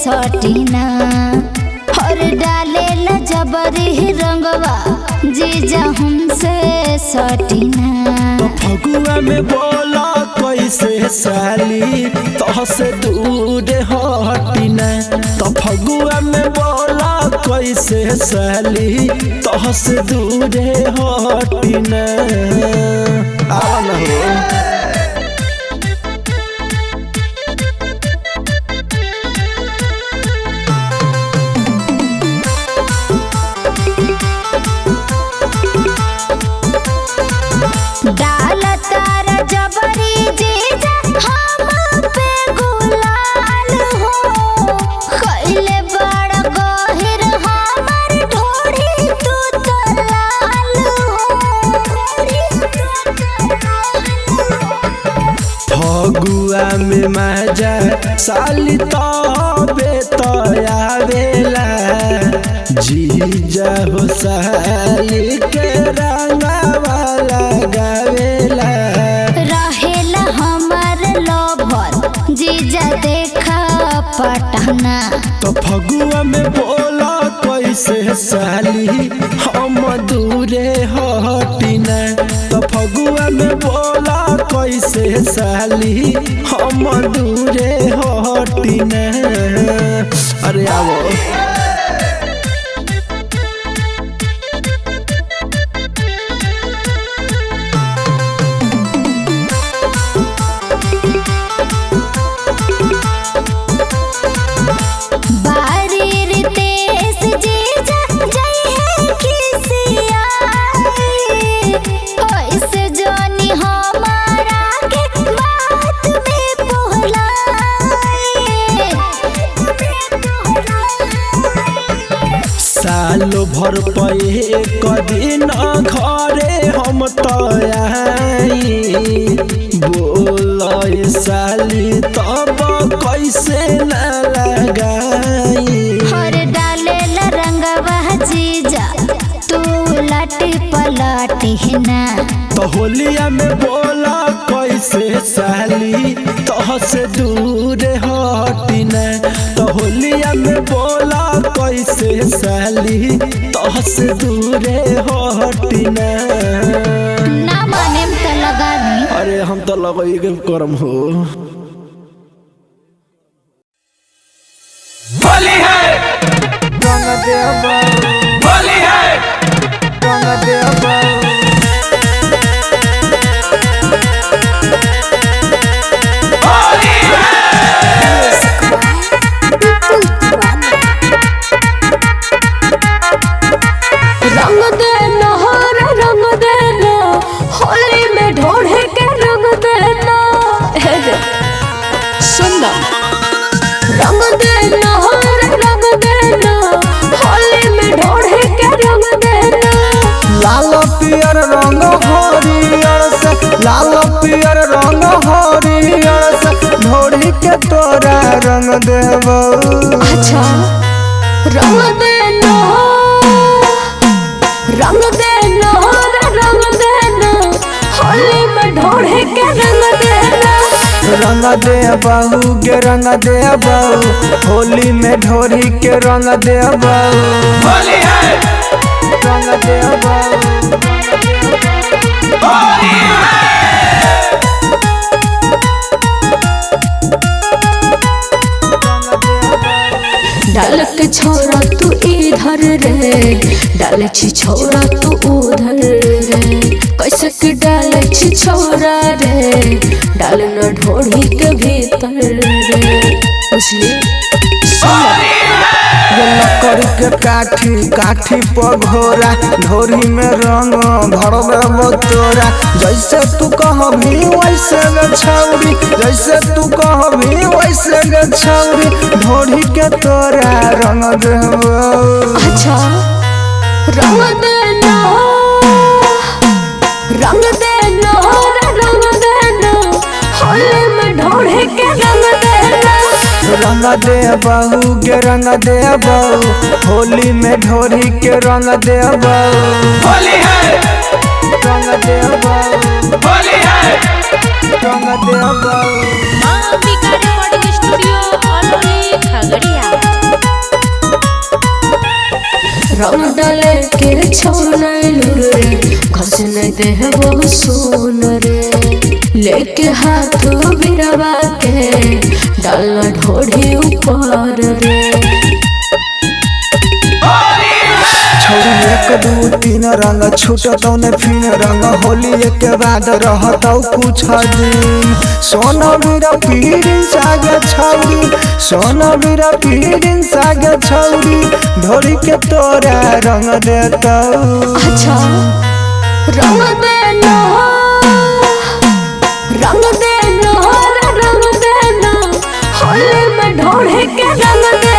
सटीना और डाले ला जबरी रंगवा जीजा हमसे सटीना। तो फगुआ में बोला कैसे साली तोहसे दूर हटिना। तो फगुआ में बोला कैसे साली तोहसे दूर हटिना। आवा न हो डाल तारा जबरी जीजा हम पे गुलाल हो कैले बड़ गहिर हमर ढोड़ी तू तो लाल हो। फगुआ में मजा साली तबे तो आवेला जीजा हो साली के रंगवा लगावेला। रहेला हमर लोभर जीजा देखा पटना। तो फगुआ में बोला कैसे साली हम दूरे हटिना। तो फगुआ में बोला कैसे साली हम दूरे हटिना। अरे आवो सालो भर पे कदी न घरे हम तो आई बोल साली तब कैसे न लगाई। हर डाले ला रंगवा जीजा तू लटी पलटी ना। तो होलिया में बोला कैसे साली तोहसे दूर हटिना। तो होलिया में बोला कैसे साली तोहसे दूर हटिना। ना माने तो लगा दी। अरे हम तो लगई के करम हो। होली है रंग देबा होली है रंग देबा होली रंग देना रंग देना होली में ढोढ़े के रंग देना। सुंदर रंग देना रंग देना होली में ढोढ़े के रंग देना। लाल पियर रंग हरियर से लाल पियर रंग हरियर से ढोरी के तोरा रंग देबो। अच्छा रंग देना रंग देना रंग देना होली में ढोढ़े के रंग देना। रंग दे बहू के रंग दे बहू होली में ढोरी के रंग दे बहू। होली है रंग दे बहू होली है डाल के छोरा तू इधर रे डाल छी छोरा तू उधर रे। कैसे के डाल छी छोरा रे डाल न ढोढ़ी के भीतर रे। उसली लकड़ी के काठी काठी पर घोरा ढोरी में रंग भरबे बतोरा। जैसे तू कहबी वैसे गे छौरी जैसे तू कहबी वैसे गे छौरी ढोरी के तोरा रंग देबो। अच्छा रंग देना रंग देना रंग देना होली में ढोढ़े के रंग देना। रंग दे बहू के रंग दे बहू होली में ढोरी के रंग दे बहू। होली है रंग दे बहू होली है रंग दे बहू। माँ अंबिका रिकॉर्डिंग स्टूडियो, अनोली खगड़िया। डाले के छोड़लू रे घस नहीं दे वो सुन रे लेके हाथ बिरवा के डाल ढोढ़ी ऊपर रे छोड़ी एक दू तीन रंग छूटतौ ने फिन रंग होली के बाद रहतौ कुछ दिन सोना बीरा पीरिन सागे छौरी सोना बीरा पीरिन सागे छौरी ढोली के तोरा रंग देतौ अच्छा रंग दे नो रंग दे नो रंग दे नो होली में ढोढ़े के रंग दे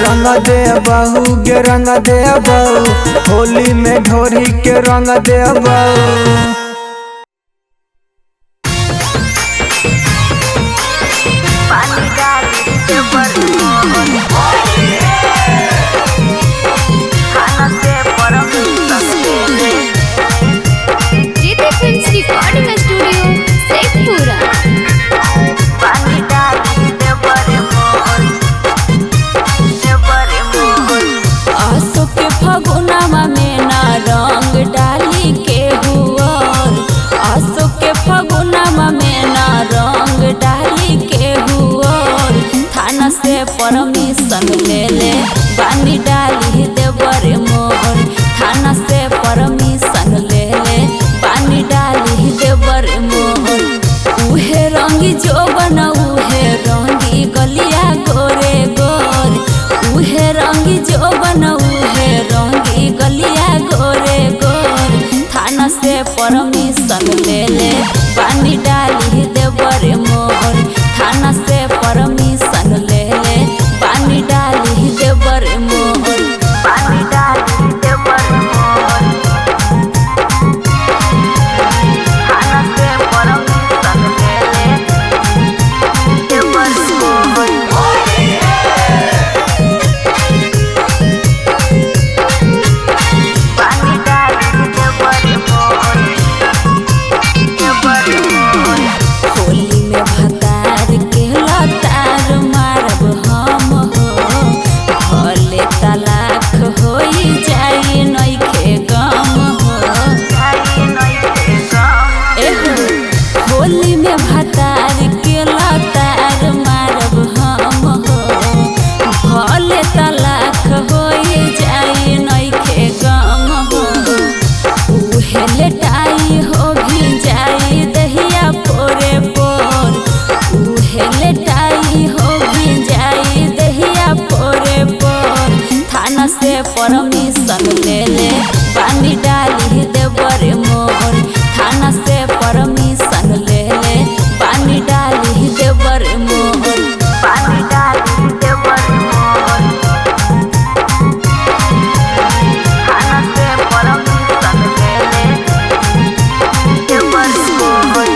रंग दे बहू के रंग दे बहू होली में ढोरी के रंग दे बहू जीती फिल्म्स रिकॉर्डिंग स्टूडियो शेखपुरा। आसो के फगुनामा में ना रंग डाली के हुआर आसो के फगुनामा में ना रंग डाली के हुआर थाना से परमिशन ले ले बानी डाली देवर मोर थाना से परमिशन ले ले बानी डाली देवर मोर उहे रंगी जो बना उहे रंगी गलिया गोरे गोर उहे रंगी जो बना उहे रंगी गलिया गोरे गोर थाना से परमिशन ले ले बानी डाली देवर मोर थाना से परमिशन ले ले बानी डाली देवर मोर बानी डाली देवर मोर थाना से परमिशन ले ले देवर मोर होली में भतार के लतार मारब हम हो भले तलाक होई जाई नइखे गम हो एहो होली में भतार के लतार मारब हम हो भले तलाक होई जाई नइखे गम हो उहे लेटाई हो भी जाई दहिया पोरे पोर उहे लेटाई हो भी जाई दहिया पोरे पोर थाना से परमिशन ले ले बानी डाली देवर मोर थाना से परमिशन ले ले बानी डाली देवर मोर बानी डाली देवर मोर थाना से परमिशन ले ले देवर मोर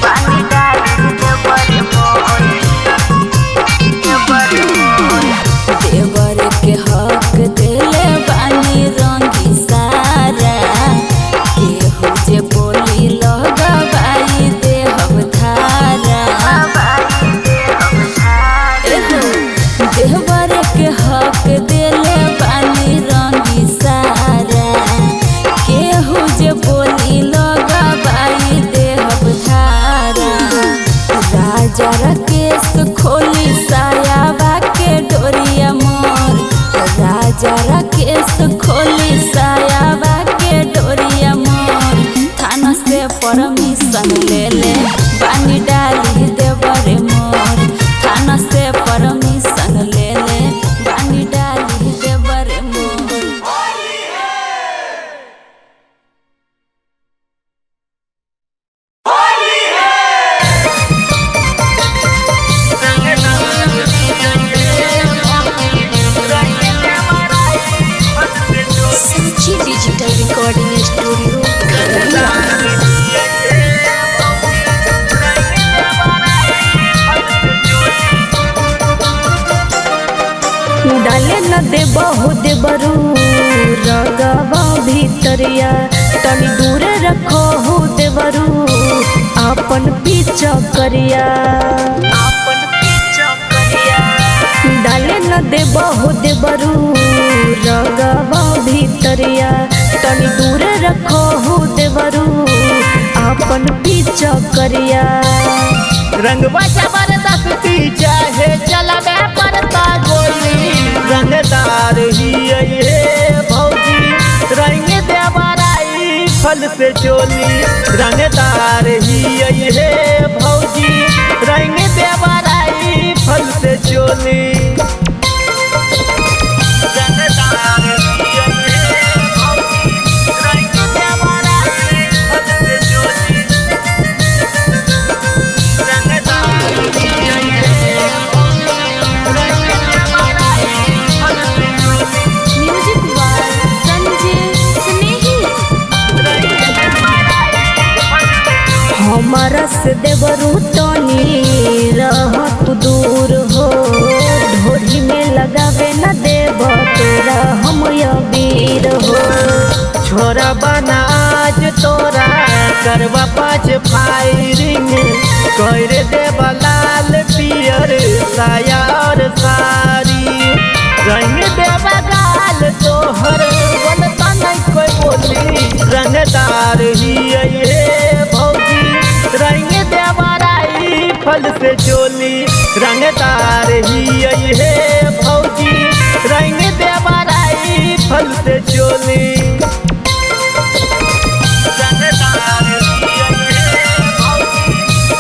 बानी डाली देवर मोर देवर के हक देले बानी रंगी सारा केहू जे बोली लगवाई देहब धारा एहो देवर के हक देले बानी रंगी सारा केहू जे बोली लगवाई देहब धारा राजा राकेश खोली सायाबा के डोरिया मोर राजा राकेश खोली सायाबा के डोरिया मोर थाना से परमिशन ले ले बानी डाली देवर मोर थाना से परमिशन ले ले बानी डाली देवर मोर सच्ची डिजिटल रिकॉर्डिंग स्टूडियो डाले न दे बहु दे बरू रगवा भीतरिया तनी दूर रखो हो देवरू आपन पीछा करिया आपन पीछा न देबहु देबरू रंगवा भीतरिया तनी दूर रखो देवरू अपन पीछा करिया। रंगवा जबरदस्ती चाहे चलबे पड़ता गोली रंगदार ही ये भौजी रंग देवराई फल से चोली रंगदार ही ये भौजी रंग देवराई फल से चोली रंगदार ही ये भौजी रंग देवराई फल से चोली रंगदार ही ये भौजी रंग देवराई फल से चोली म्यूजिक बाय संजय स्नेही। हमारा से देवरू तनी रहत दूर हो ढोरी में लगावे न देव तोरा हम वीर हो। छोरा बना आज तोरा करवा 5 फायरिंग कर दे लाल पियर साया और सारी रंग दे गाल तोहर बोलता नहीं कोई बोली रंगदार ही ये भौजी रंग दे बराई फल से चोली रंगदार ही ये भौजी रंग दे बराई फल से चोली रंगदार ही ये भौजी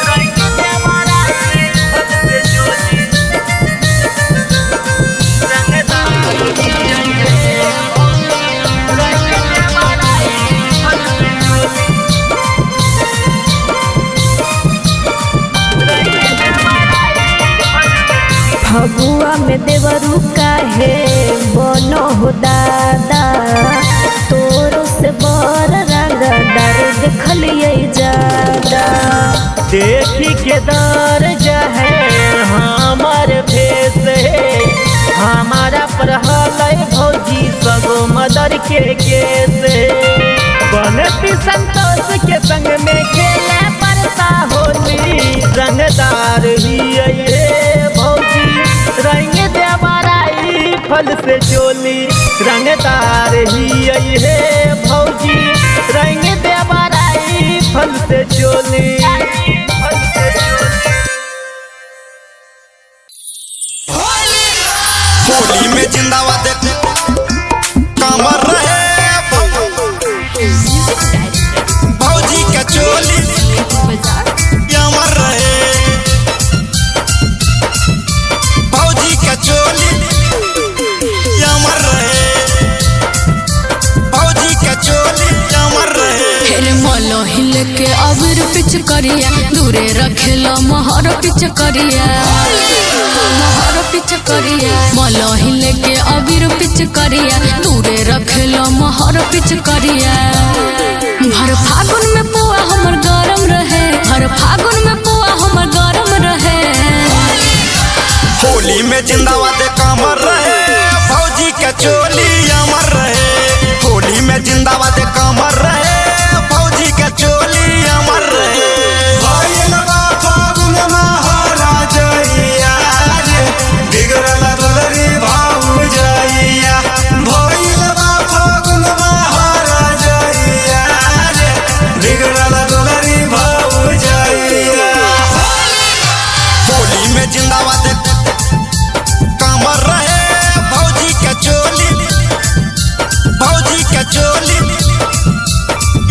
रंग दे बराई फल से चोली रंगदार ही ये भौजी रंग दे बराई फल से चोली फगुआ में देवरू काहे बनो हो दादा तोरो से बर रंगदार देखलिए ज्यादा। देखी के दर जहे हमार भेस हमारा पर हलै भौजी सगो मदर के केस बनती संतोष के संग में खेले पड़ता होली रंगदार ही ये भौजी रंग देवराई फल से चोली रंगदार ही ये भौजी रंग देवराई फल से चोली होली में जिंदाबाद कमर रहे भौजी के चोली अमर रहे भौजी के चोली अमर रहे भौजी के चोली अमर रहे। फिर मलो हिल के अबीर पिच करिया दूरे रखेला मोहर पिच करिया मोहर पिच करिया मलो हिल के अबीर पिच करिया दूरे रखेला मोहर पिच करिया। भर फागुन में पुआ हमर गरम रहे भर फागुन में पुआ हमर गरम रहे। होली में जिंदाबाद कमर रहे भौजी के चोली अमर रहे होली में जिंदाबाद कमर रहे भौजी के चोली अमर रहे। होली में जिंदाबाद कमर रहे भौजी के चोली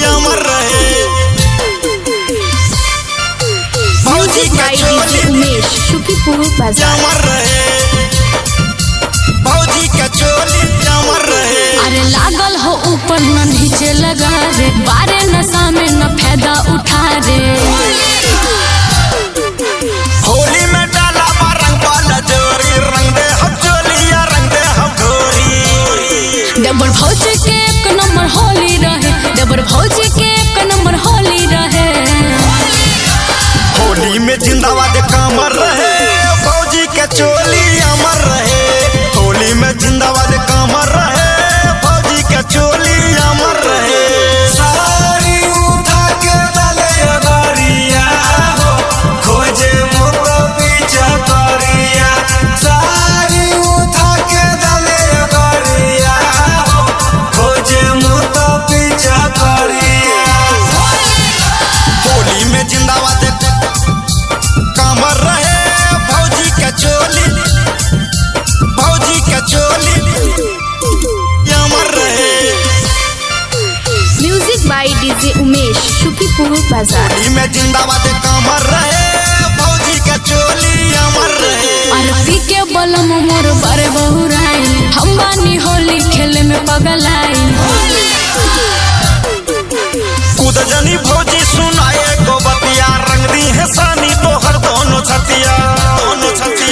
अमर रहे भौजी के चोली उमेश शुकीपुर बाजार। अमर रहे भौजी के चोली अमर रहे। अरे लागल हो ऊपर न नीचे लगा रे बारे नशा में न फायदा उठा रे। होली में डाला रंग वाला जोरी रंग दे हम चोलिया रंग दे हम डोरी। देवर भौजी के एक नंबर होली रहे देवर भौजी के एक नंबर होली रहे। होली में जिंदाबाद कमर रहे भौजी के चोली अमर रहे होली में जिंदाबाद कमर रहे भौजी के चोली अमर रहे। सारी उठा के डाले अदरिया हो खोजे मोको पीछा करिया सारी उठा डीजे उमेश शुकीपुर बाजार। होली में जिंदाबाद कमर रहे फौजी के चोली अमर रहे। आरती के बलम मोर बारे बहुराई हम बानी होली खेले में पगलाई। कूद जनी फौजी सुनाए को बतिया रंग दी है सानी तो हर दोनों छतिया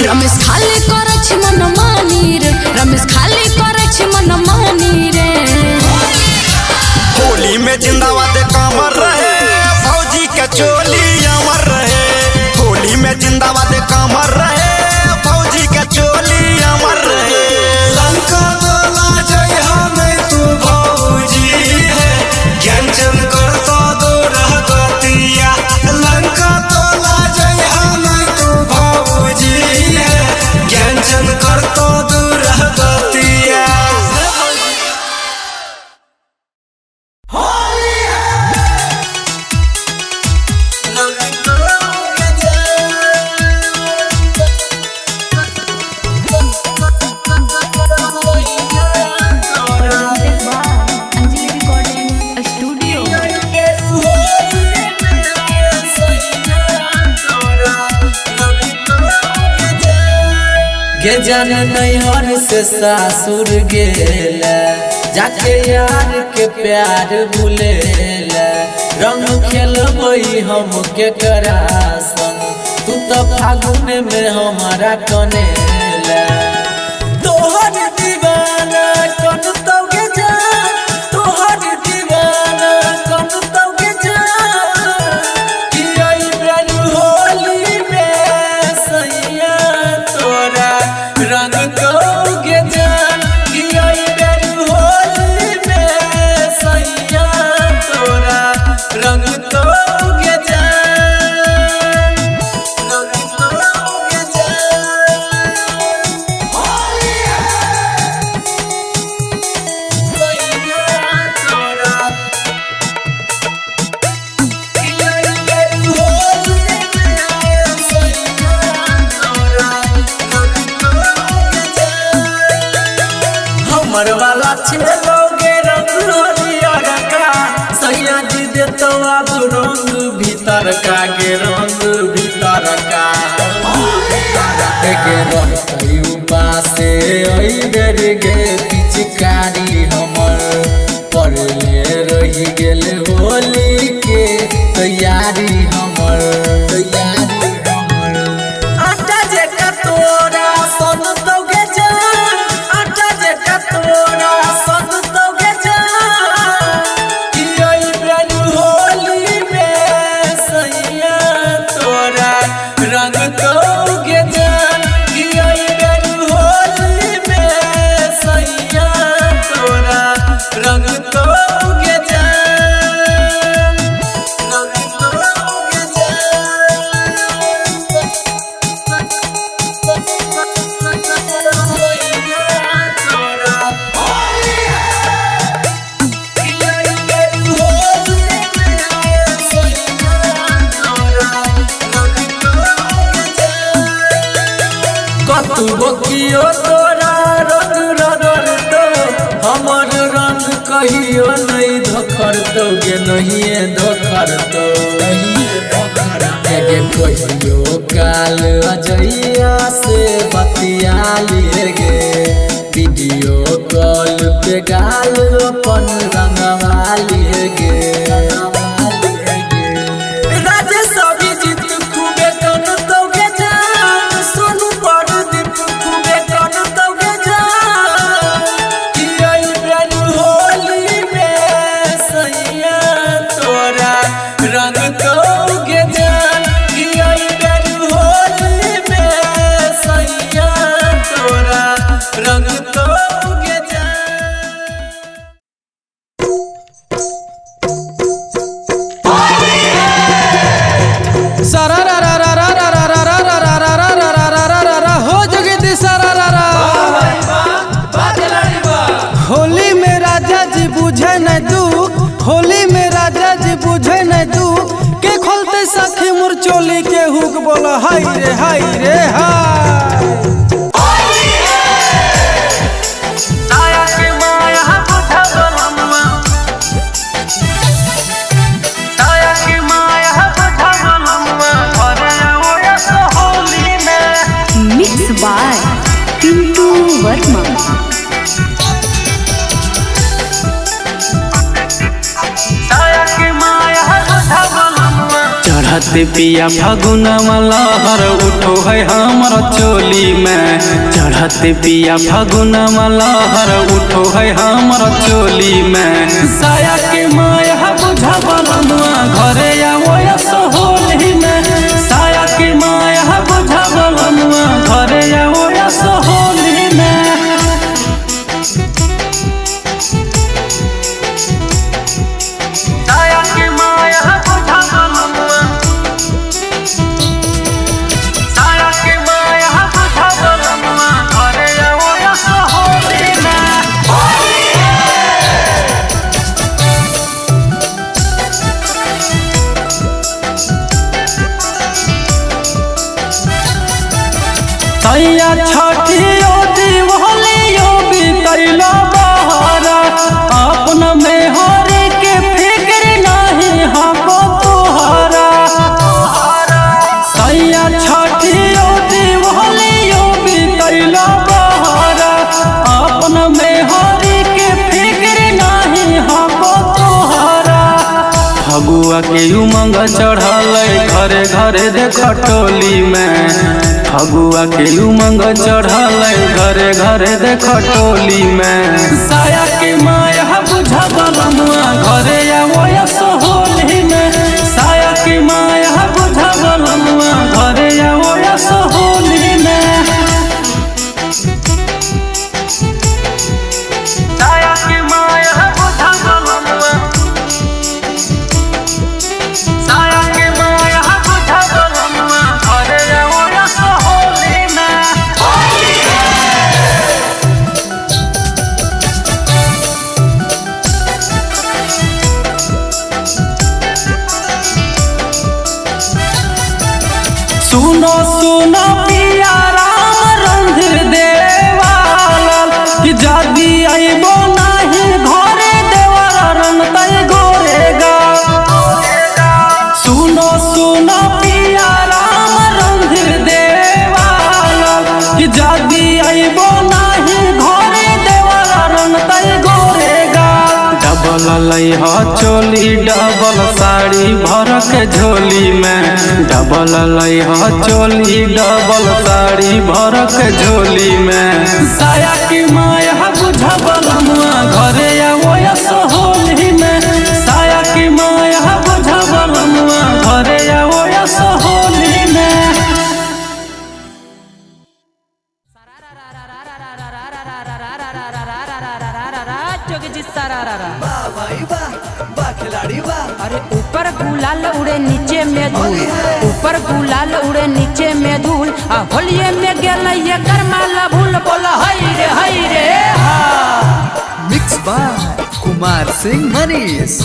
रमेश खाली करे छी मन मानी रे, रमेश खाली करे छी मन मानी रे। होली में जिंदाबाद कमर रहे फौजी के चोली अमर रहे। होली में जिंदाबाद कमर रहे फौजी के चोली अमर रहे। लंका तोला जय हमें तू फौजी है ज्ञान चंद कर तो दूर हतिया। लंका तोला जय हमें तू फौजी है ज्ञान चंद कर तो दूर हतिया। Anjali recording studio. गे जान नैहर से सासुर गेला जाके यार के प्यार भूलेला। रंग खेलबई हम के करा संग तू तो फागुन में हमारा कनेला। तोहर दीवाना कन तो के जान, तोहर दीवाना कन तो के जान। कि आई ब्रांड होली में सैया तोरा रंग तो के जान। कि आई ब्रांड होली में सैया तोरा रंग तो के जान, रंग तो के जान। होली सैया तोरा हमर वाला छेलोगे रंग हरियर का सैया जी दे तो अब रंग भीतर का गे रंग भीतर का। के रहतई उपासे ओई बेर गे पिचकारी हमर पड़ले रही गेल होली के तैयारी हमर, तैयारी हमर। आटा जे का तोरा सन तोगे जान, आटा जे का तोरा सन तोगे जान। कि आई ब्रांड होली में सैया तोरा रंग तोगे जान। कि आई ब्रांड होली में सैया तोरा रंग तोगे जान, रंग तोगे कतु बकियो तोरा रंग रगड़ तो हमर रंग कहियो नहीं धखर तो गे नहीं धखर तो नहीं धखर गे कहियो काल अजैया से बतिया लिए गे वीडियो कॉल पे गाल अपन रंगवा लिए गे। राजेश अभिजीत खूबे कन तोगे जान, सोनू परदीप खूबे कन तोगे जान। कि आई ब्रांड होली में सैया तोरा रंग तोगे जान। कि आई ब्रांड होली में सैया तोरा रंग तोगे जान। सारा रा रा रा रा रा रा रा रा रा रा रा रा रा रा रा रा रा हो जगती सारा रा रा। होली में राजा जी बुझे न दुख, होली में राजा जी बुझे न दुख। के खोलते सखी मुर चोली के हुक बोला हाय रे हाय रे हाय। आया के माया बुझा बलम्मा चढ़त पिया फागुन लहर उठो है हमर चोली में। चढ़त पिया फागुन लहर उठो है हमर चोली में। साया के माया बुझा बलनुआ घरे आवो सोहोली में। साया के माया बुझा बलनुआ घरे आवो सोहोली में। साया के माया बुझा बलनुआ, साया के माया बुझा बलनुआ घरे आवो सोहोली में। सैया छठियो दिवालियो बीतैला बहारा। अपन में हरे के फिक्र नहीं हमको तोहरा। सैया छठियो दिवालियो बीतैला बहारा। अपन में हरे के फिक्र नहीं हमको तोहरा। फगुआ के उमंग चढ़ल घरे घरे देख टोली में। फगुआ के उमंग चढ़ल घरे घरे देख टोली में। साया के माया बुझा बलनुआ घरे आवो सोहोली में। साया के माया बुझा बलनुआ घरे आवो सोहोली में। साया के माया बुझा बलनुआ, साया के माया बुझा बलनुआ घरे आवो सोहोली में। सुनो सुनो पिया राम रणधीर देवाल कि जदी आइबो नहीं घरे देवर रंग तय गोरेगा। सुनो सुनो पिया राम रणधीर देवाल कि जदी आइबो नहीं घरे देवर रंग तय गोरेगा। डबल लइह चोली डबल साड़ी भर के झोली में। डबल लइह चोली डबल साड़ी भर के झोली में। साया की माया बुझा बलनुआ घरे आवो सोहोली में। साया की माया बुझा बलनुआ घरे आवो सोहोली में। अरे ऊपर गुलाल उड़े नीचे में धूल, ऊपर गुलाल उड़े नीचे में धूल। आ होलिये में गेल ये करमाला भूल बोला हई रे हा। Mix by Kumar Singh Manish.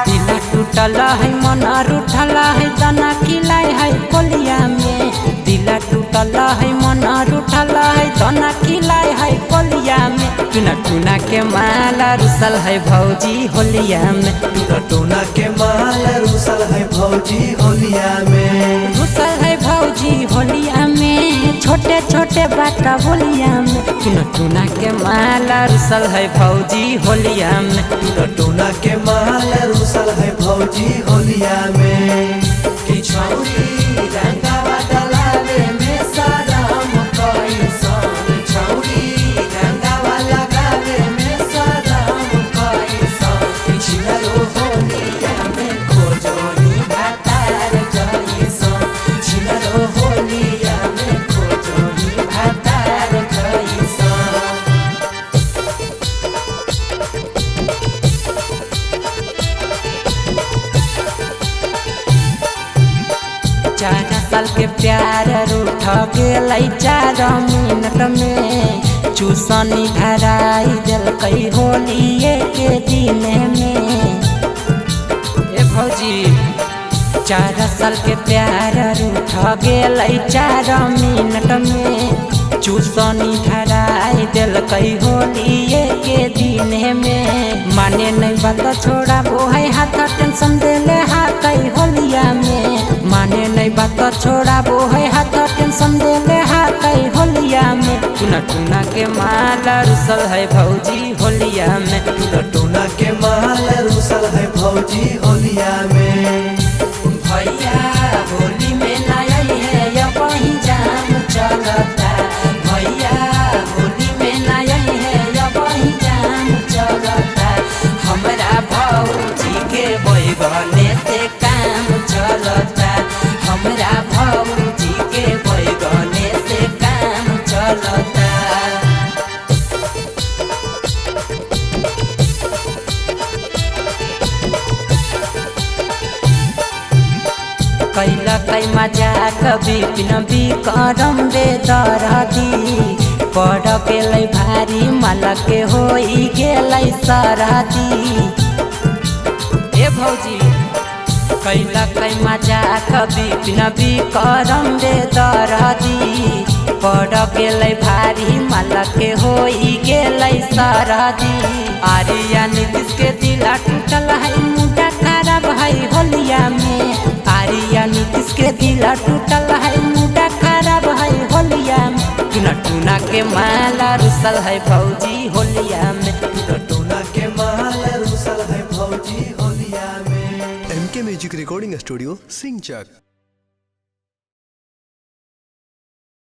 दिल टूटल है मना रूठल है दाना खिलाए है कोलिया में। दिल टूटल है मना रूठल है दाना खिलाए है कोलिया में। टूना टूना के माला रुसल है भौजी होलिया में। टूना टूना के माल रुसल है भौजी होलिया में। रुसल है भौजी होलिया में। छोटे छोटे बाटा होलिया में। टूना टूना के माला रुसल है भौजी होलिया में। टूना टूना के माल रुसल है भौजी होलिया में। कि छौरी रंगावा डलावे में साराम कैसन। छौरी रंगावा लगावे में साराम कैसन। पिछलो होलिया में खोजोही भातार जइसन। पिछलो होलिया में खोजोही भातार जइसन। चार साल के प्यार रूठ गेल 4 मिनट में। चूसनी धराई दिल कई होलिये के दिन में। ए भौजी 4 साल के प्यार रूठ गेल 4 मिनट में। चूसनी धराई दिल कई होलिये के दिन में। माने नहीं बात छोड़ा वो है हाथ टेंशन देले हाथ होलिया में। माने नहीं बात छोड़ा वो है हाथ टूना टूना के माल रुसल है भौजी होलिया में, टूना टूना के माल रुसल है भौजी होलिया में। भैया होली में नया है या कहीं जाम चलता, भैया होली में नया है या कहीं जाम चलता, हमरा भौजी के बैगने से काम चलता, हमरा भौजी के बैगने से काम चलता। कैला कई मजाक बिपिन बिक्रम बेदरदी, पड़ गेलै भारी माला के होई गेलै सरदी। ए भौजी कैला कई मजाक बिपिन बिक्रम बेदरदी, पड़ गेलै भारी माला के होई गेलै सरदी। आर्या नीतीश के दिला टूटल है मुंडा खराब है होलिया में, आर्या नीतीश के दिला टूटल है मुंडा खराब है होलिया में, टूना टूना के माला रुसल है भौजी होलिया में, टूना टूना के माल रुसल है भौजी होलिया में। MK music recording studio सिंहचक।